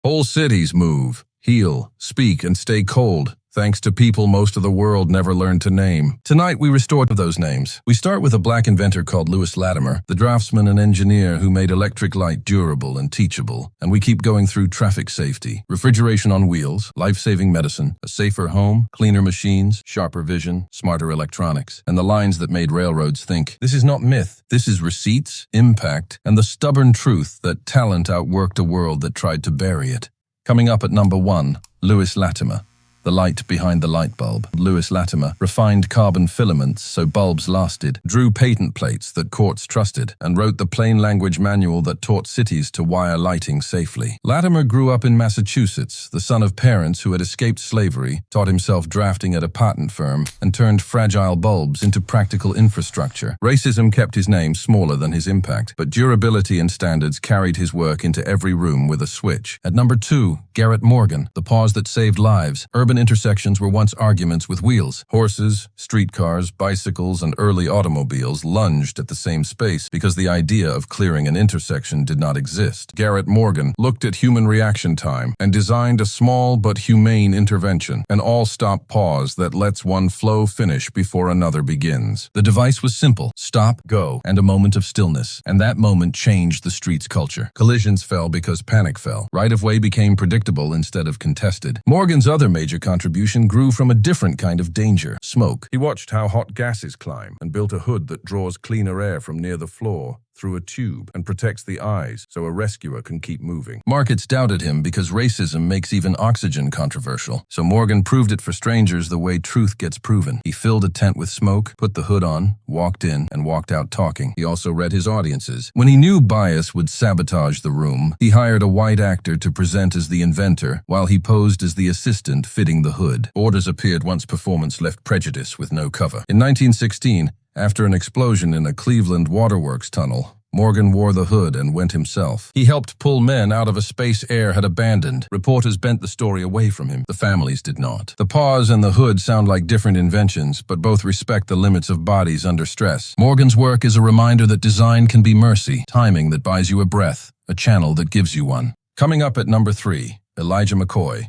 Whole cities move, heal, speak, and stay cold, thanks to people most of the world never learned to name. Tonight, we restore those names. We start with a black inventor called Lewis Latimer, the draftsman and engineer who made electric light durable and teachable. And we keep going through traffic safety, refrigeration on wheels, life-saving medicine, a safer home, cleaner machines, sharper vision, smarter electronics, and the lines that made railroads think. This is not myth. This is receipts, impact, and the stubborn truth that talent outworked a world that tried to bury it. Coming up at number 1, Lewis Latimer. The light behind the light bulb. Lewis Latimer refined carbon filaments so bulbs lasted, drew patent plates that courts trusted, and wrote the plain language manual that taught cities to wire lighting safely. Latimer grew up in Massachusetts, the son of parents who had escaped slavery, taught himself drafting at a patent firm, and turned fragile bulbs into practical infrastructure. Racism kept his name smaller than his impact, but durability and standards carried his work into every room with a switch. At number 2, Garrett Morgan. The pause that saved lives. Urban intersections were once arguments with wheels. Horses, streetcars, bicycles, and early automobiles lunged at the same space because the idea of clearing an intersection did not exist. Garrett Morgan looked at human reaction time and designed a small but humane intervention, an all-stop pause that lets one flow finish before another begins. The device was simple: stop, go, and a moment of stillness. And that moment changed the street's culture. Collisions fell because panic fell. Right-of-way became predictable instead of contested. Morgan's other major contribution grew from a different kind of danger: smoke. He watched how hot gases climb and built a hood that draws cleaner air from near the floor through a tube and protects the eyes so a rescuer can keep moving. Markets doubted him because racism makes even oxygen controversial. So Morgan proved it for strangers the way truth gets proven. He filled a tent with smoke, put the hood on, walked in, and walked out talking. He also read his audiences. When he knew bias would sabotage the room, he hired a white actor to present as the inventor while he posed as the assistant fitting the hood. Orders appeared once performance left prejudice with no cover. In 1916, after an explosion in a Cleveland waterworks tunnel, Morgan wore the hood and went himself. He helped pull men out of a space air had abandoned. Reporters bent the story away from him. The families did not. The pause and the hood sound like different inventions, but both respect the limits of bodies under stress. Morgan's work is a reminder that design can be mercy, timing that buys you a breath, a channel that gives you one. Coming up at number 3, Elijah McCoy.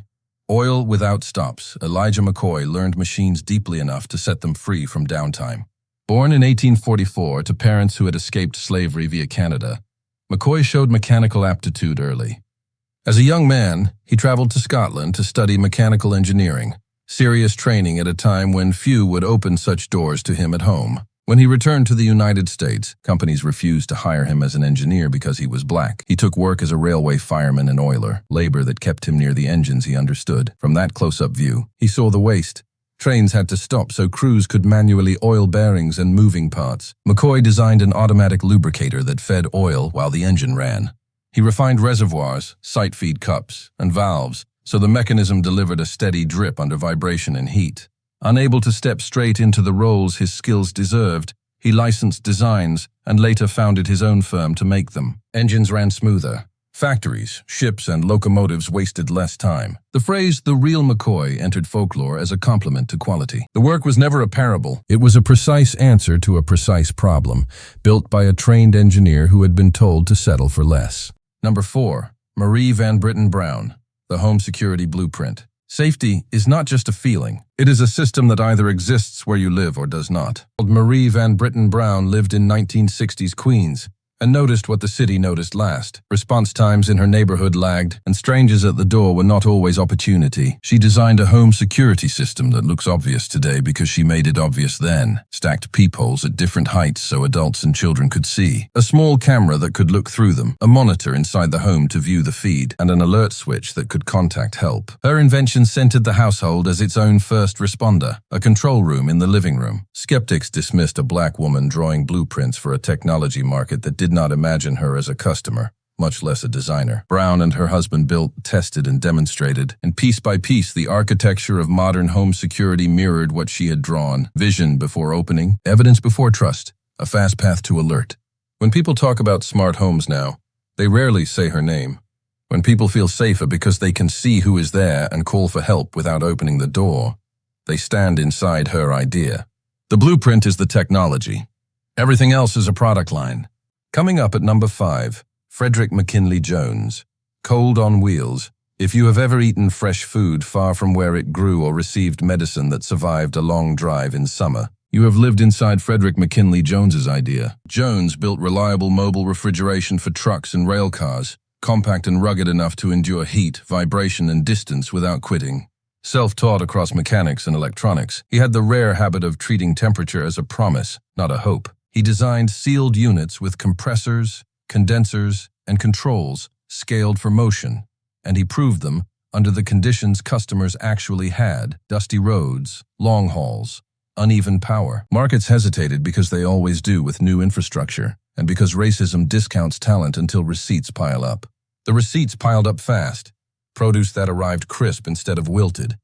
Oil without stops. Elijah McCoy learned machines deeply enough to set them free from downtime. Born in 1844 to parents who had escaped slavery via Canada, McCoy showed mechanical aptitude early. As a young man, he traveled to Scotland to study mechanical engineering, serious training at a time when few would open such doors to him at home. When he returned to the United States, companies refused to hire him as an engineer because he was black. He took work as a railway fireman and oiler, labor that kept him near the engines he understood. From that close-up view, he saw the waste. Trains had to stop so crews could manually oil bearings and moving parts. McCoy designed an automatic lubricator that fed oil while the engine ran. He refined reservoirs, sight-feed cups, and valves, so the mechanism delivered a steady drip under vibration and heat. Unable to step straight into the roles his skills deserved, he licensed designs and later founded his own firm to make them. Engines ran smoother. Factories, ships, and locomotives wasted less time. The phrase, "the real McCoy," entered folklore as a compliment to quality. The work was never a parable. It was a precise answer to a precise problem, built by a trained engineer who had been told to settle for less. Number 4, Marie Van Brittan Brown, the home security blueprint. Safety is not just a feeling. It is a system that either exists where you live or does not. Marie Van Brittan Brown lived in 1960s Queens and noticed what the city noticed last. Response times in her neighborhood lagged, and strangers at the door were not always opportunity. She designed a home security system that looks obvious today because she made it obvious then. Stacked peepholes at different heights so adults and children could see. A small camera that could look through them. A monitor inside the home to view the feed. And an alert switch that could contact help. Her invention centered the household as its own first responder. A control room in the living room. Skeptics dismissed a black woman drawing blueprints for a technology market that did not imagine her as a customer, much less a designer. Brown and her husband built, tested, and demonstrated, and piece by piece the architecture of modern home security mirrored what she had drawn. Vision before opening, evidence before trust, a fast path to alert. When people talk about smart homes now, they rarely say her name. When people feel safer because they can see who is there and call for help without opening the door, they stand inside her idea. The blueprint is the technology. Everything else is a product line. Coming up at number 5, Frederick McKinley Jones. Cold on wheels, If you have ever eaten fresh food far from where it grew or received medicine that survived a long drive in summer, you have lived inside Frederick McKinley Jones's idea. Jones built reliable mobile refrigeration for trucks and rail cars, compact and rugged enough to endure heat, vibration, and distance without quitting. Self-taught across mechanics and electronics, he had the rare habit of treating temperature as a promise, not a hope. He designed sealed units with compressors, condensers, and controls scaled for motion, and he proved them under the conditions customers actually had: dusty roads, long hauls, uneven power. Markets hesitated because they always do with new infrastructure, and because racism discounts talent until receipts pile up. The receipts piled up fast. Produce that arrived crisp instead of wilted.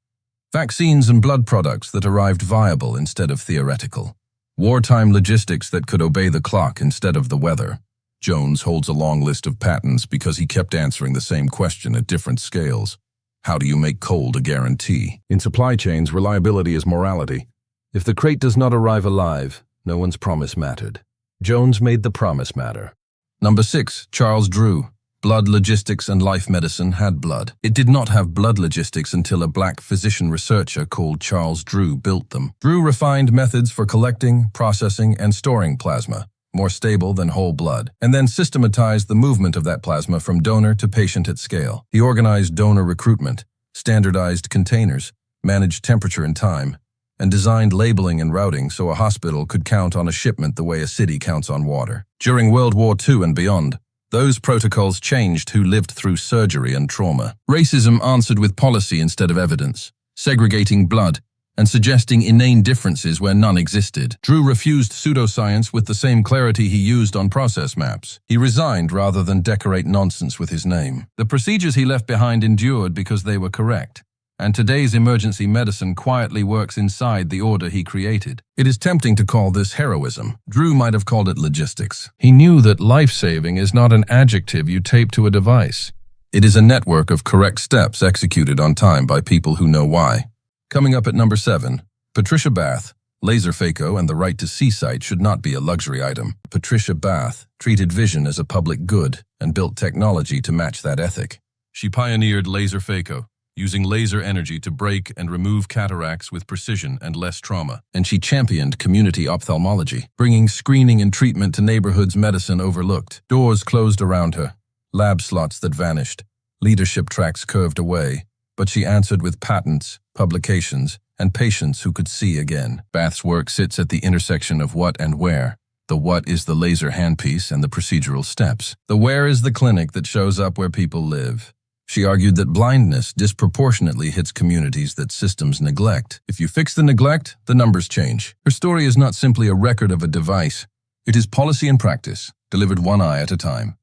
Vaccines and blood products that arrived viable instead of theoretical. Wartime logistics that could obey the clock instead of the weather. Jones holds a long list of patents because he kept answering the same question at different scales. How do you make cold a guarantee? In supply chains, reliability is morality. If the crate does not arrive alive, no one's promise mattered. Jones made the promise matter. Number 6, Charles Drew. Blood logistics and life medicine had blood. It did not have blood logistics until a black physician researcher called Charles Drew built them. Drew refined methods for collecting, processing, and storing plasma, more stable than whole blood, and then systematized the movement of that plasma from donor to patient at scale. He organized donor recruitment, standardized containers, managed temperature and time, and designed labeling and routing so a hospital could count on a shipment the way a city counts on water. During World War II and beyond, those protocols changed who lived through surgery and trauma. Racism answered with policy instead of evidence, segregating blood and suggesting inane differences where none existed. Drew refused pseudoscience with the same clarity he used on process maps. He resigned rather than decorate nonsense with his name. The procedures he left behind endured because they were correct. And today's emergency medicine quietly works inside the order he created. It is tempting to call this heroism. Drew might have called it logistics. He knew that life-saving is not an adjective you tape to a device. It is a network of correct steps executed on time by people who know why. Coming up at number 7, Patricia Bath. Laser phaco and the right to see sight should not be a luxury item. Patricia Bath treated vision as a public good and built technology to match that ethic. She pioneered laser phaco, using laser energy to break and remove cataracts with precision and less trauma. And she championed community ophthalmology, bringing screening and treatment to neighborhoods medicine overlooked. Doors closed around her, lab slots that vanished, leadership tracks curved away, but she answered with patents, publications, and patients who could see again. Bath's work sits at the intersection of what and where. The what is the laser handpiece and the procedural steps. The where is the clinic that shows up where people live. She argued that blindness disproportionately hits communities that systems neglect. If you fix the neglect, the numbers change. Her story is not simply a record of a device. It is policy and practice, delivered one eye at a time.